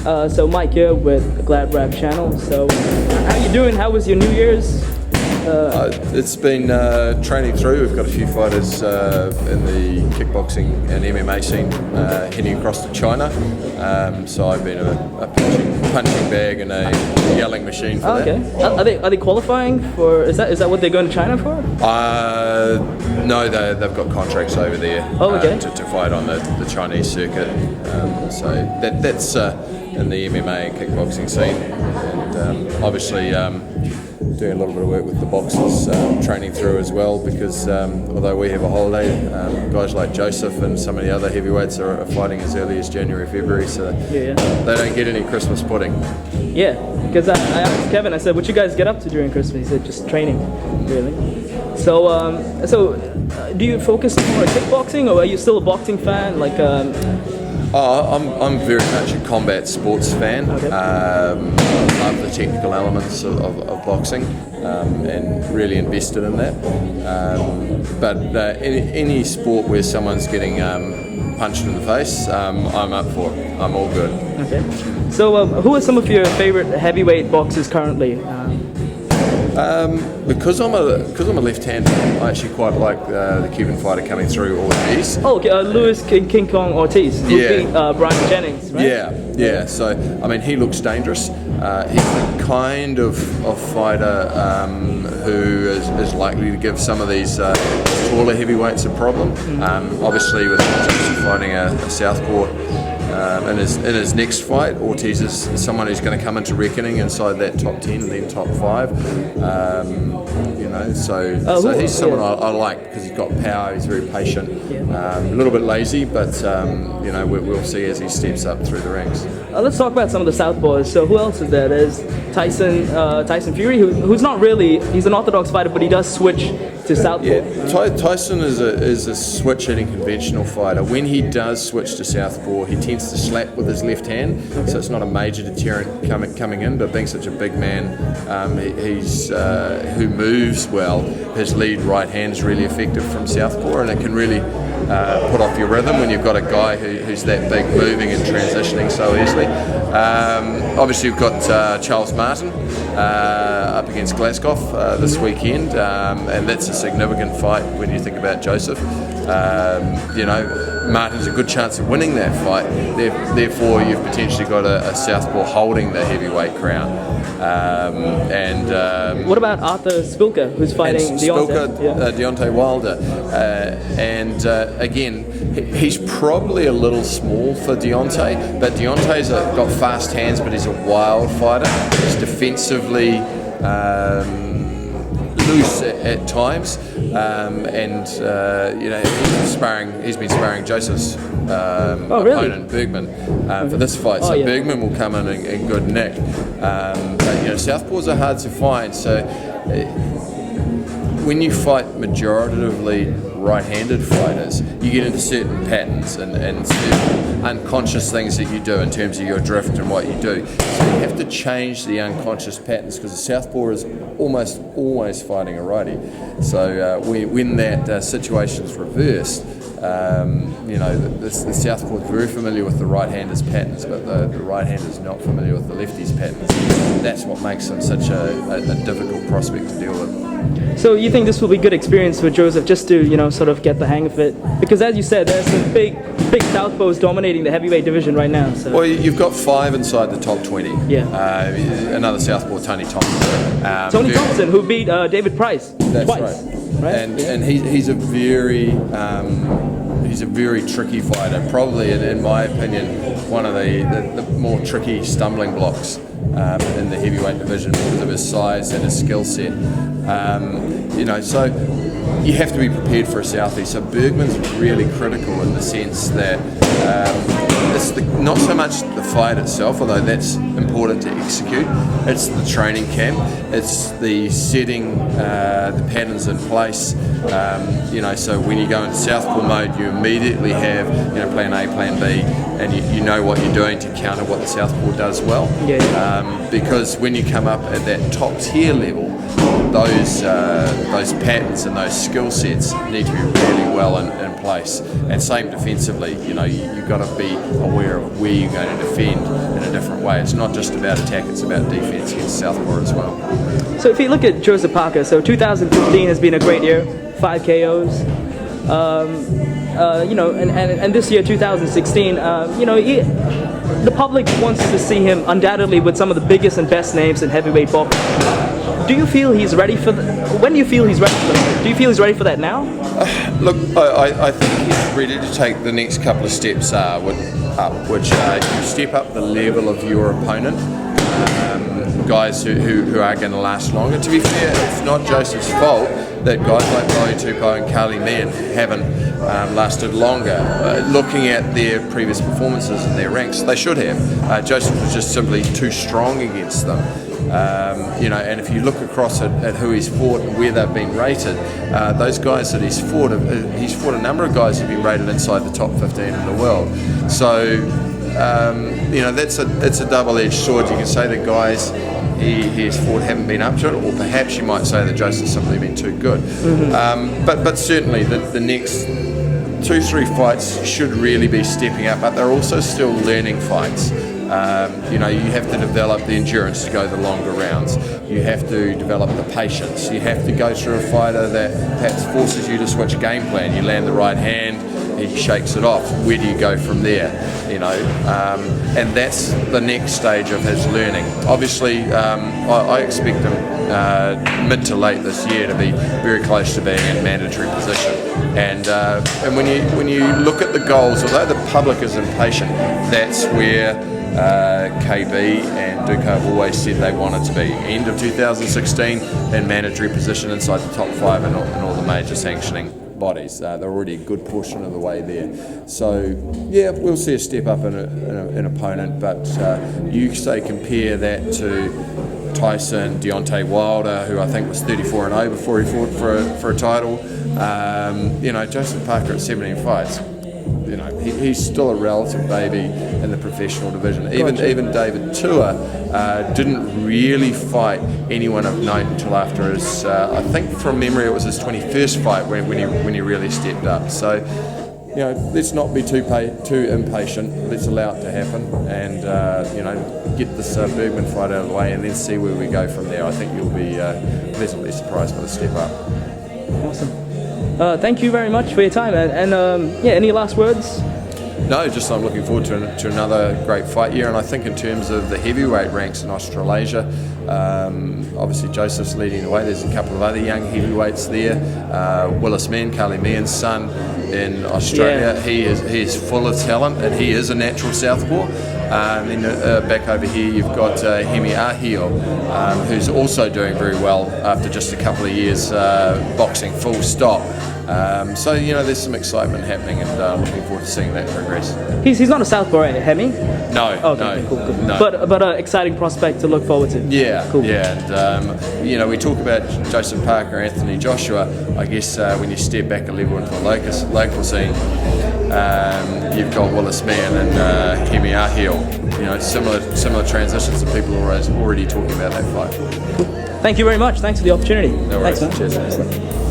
So Mike here with Glad Rap channel. So how you doing? How was your New Year's? It's been training through. We've got a few fighters in the kickboxing and MMA scene heading across to China. So I've been a punching bag and a yelling machine for that. Okay. Are they qualifying for? Is that what they're going to China for? No, they've got contracts over there to fight on the Chinese circuit. So that's in the MMA and kickboxing scene, and obviously. Doing a little bit of work with the boxers, training through as well, because although we have a holiday, guys like Joseph and some of the other heavyweights are fighting as early as January, February, so they don't get any Christmas pudding. Yeah, because I asked Kevin, I said, what you guys get up to during Christmas? He said, just training, really. So do you focus more on kickboxing, or are you still a boxing fan? Like, I'm very much a combat sports fan. Okay. I love the technical elements of boxing and really invested in that. But any sport where someone's getting punched in the face, I'm up for it. I'm all good. Okay. So who are some of your favorite heavyweight boxers currently? Because I'm a left-hander, I actually quite like the Cuban fighter coming through, Ortiz. Oh, okay, Luis King Kong Ortiz, who beat Brian Jennings, right? Yeah. So I mean, he looks dangerous. He's the kind of fighter who is likely to give some of these taller heavyweights a problem. Obviously, with Joseph fighting a southpaw. In his next fight, Ortiz is someone who's going to come into reckoning inside that top 10 and then top 5. So he's someone I like because he's got power. He's very patient, a little bit lazy, but we'll see as he steps up through the ranks. Let's talk about some of the Southpaws. So who else is there? There's Tyson Fury, who's not really, he's an orthodox fighter, but he does switch to Southpaw. Yeah, Tyson is a switch-hitting conventional fighter. When he does switch to Southpaw, he tends to slap with his left hand, so it's not a major deterrent coming in, but being such a big man, who moves well, his lead right hand is really effective from Southpaw, and it can really put off your rhythm when you've got a guy who's that big, moving and transitioning so easily. Obviously, you've got Charles Martin up against Glasgow this weekend, and that's a significant fight when you think about Joseph. Martin's a good chance of winning that fight. Therefore, you've potentially got a southpaw holding the heavyweight crown. What about Arthur Spilka, who's fighting Deontay Wilder? Again, he's probably a little small for Deontay, but Deontay's got fast hands, but he's a wild fighter. He's defensively loose at times, he's been sparring Joseph's opponent Bergman for this fight. So Bergman will come in good nick. But southpaws are hard to find. So when you fight majoritively right-handed fighters, you get into certain patterns and certain unconscious things that you do in terms of your drift and what you do. So you have to change the unconscious patterns, because the southpaw is almost always fighting a righty. So when that situation is reversed, the southpaw is very familiar with the right-hander's patterns, but the right-hander is not familiar with the lefty's patterns. That's what makes him such a difficult prospect to deal with. So you think this will be a good experience for Joseph, just to sort of get the hang of it? Because as you said, there's some big southpaws dominating the heavyweight division right now. So. Well, you've got 5 inside the top 20. Yeah. Another southpaw, Tony Thompson. Tony Thompson, who beat David Price twice. Right? And he's a very tricky fighter. Probably, in my opinion, one of the more tricky stumbling blocks in the heavyweight division because of his size and his skill set. So you have to be prepared for a Southie. So Bergman's really critical in the sense that it's not so much the fight itself, although that's important to execute. It's the training camp. It's the setting the patterns in place. So when you go into southpaw mode, you immediately have plan A, plan B, and you know what you're doing to counter what the southpaw does well. Because when you come up at that top tier level, those patterns and those skill sets need to be really well in place. And same defensively, you've got to be aware of where you're going to defend in a different way. It's not just about attack, it's about defense against Southpaw as well. So if you look at Joseph Parker, so 2015 has been a great year, 5 KOs. And this year, 2016, the public wants to see him undoubtedly with some of the biggest and best names in heavyweight boxing. Do you feel he's ready for when do you feel he's ready for that? Do you feel he's ready for that now? Look, I think he's ready to take the next couple of steps which you step up the level of your opponent. Guys who are going to last longer. To be fair, it's not Joseph's fault that guys like Muay Tupou and Kali Meehan haven't lasted longer. Looking at their previous performances in their ranks, they should have. Joseph was just simply too strong against them. And if you look across at who he's fought and where they've been rated, those guys that he's fought a number of guys who've been rated inside the top 15 in the world. So, that's a double-edged sword. You can say that guys he has fought haven't been up to it, or perhaps you might say that Joseph's simply been too good. Mm-hmm. But certainly the next 2-3 fights should really be stepping up, but they're also still learning fights. You have to develop the endurance to go the longer rounds. You have to develop the patience. You have to go through a fighter that perhaps forces you to switch game plan. You land the right hand, he shakes it off. Where do you go from there? And that's the next stage of his learning. Obviously, I expect him mid to late this year to be very close to being in mandatory position. And when you look at the goals, although the public is impatient, that's where KB and Duke have always said they wanted to be. End of 2016 in mandatory position inside the top 5 in all the major sanctioning bodies. They're already a good portion of the way there. So yeah, we'll see a step up in an opponent, but you say compare that to Tyson, Deontay Wilder, who I think was 34-0 before he fought for a title. Joseph Parker at 17 fights. He's still a relative baby in the professional division. Even David Tua didn't really fight anyone of note until after his, I think from memory it was his 21st fight when he really stepped up. So, let's not be too impatient. Let's allow it to happen, and get this Bergman fight out of the way, and then see where we go from there. I think you'll be pleasantly surprised by the step up. Awesome. Thank you very much for your time, and any last words? No, just I'm looking forward to another great fight year, and I think in terms of the heavyweight ranks in Australasia, obviously Joseph's leading the way. There's a couple of other young heavyweights there. Willis Mann, Kali Meehan's son in Australia, yeah. He is full of talent, and he is a natural southpaw. Then back over here you've got Hemi Ahio, who's also doing very well after just a couple of years boxing full stop. So there's some excitement happening, and looking forward to seeing that progress. He's not a southpaw, right, Hemi? No. Okay, no, cool. no. But an exciting prospect to look forward to. Yeah, cool. Yeah, and we talk about Joseph Parker, Anthony Joshua. I guess when you step back a level into the local scene, you've got Willis Mann and Hemi Ahio. Similar transitions that people are already talking about that fight. Cool. Thank you very much. Thanks for the opportunity. No worries. Thanks, man. Cheers.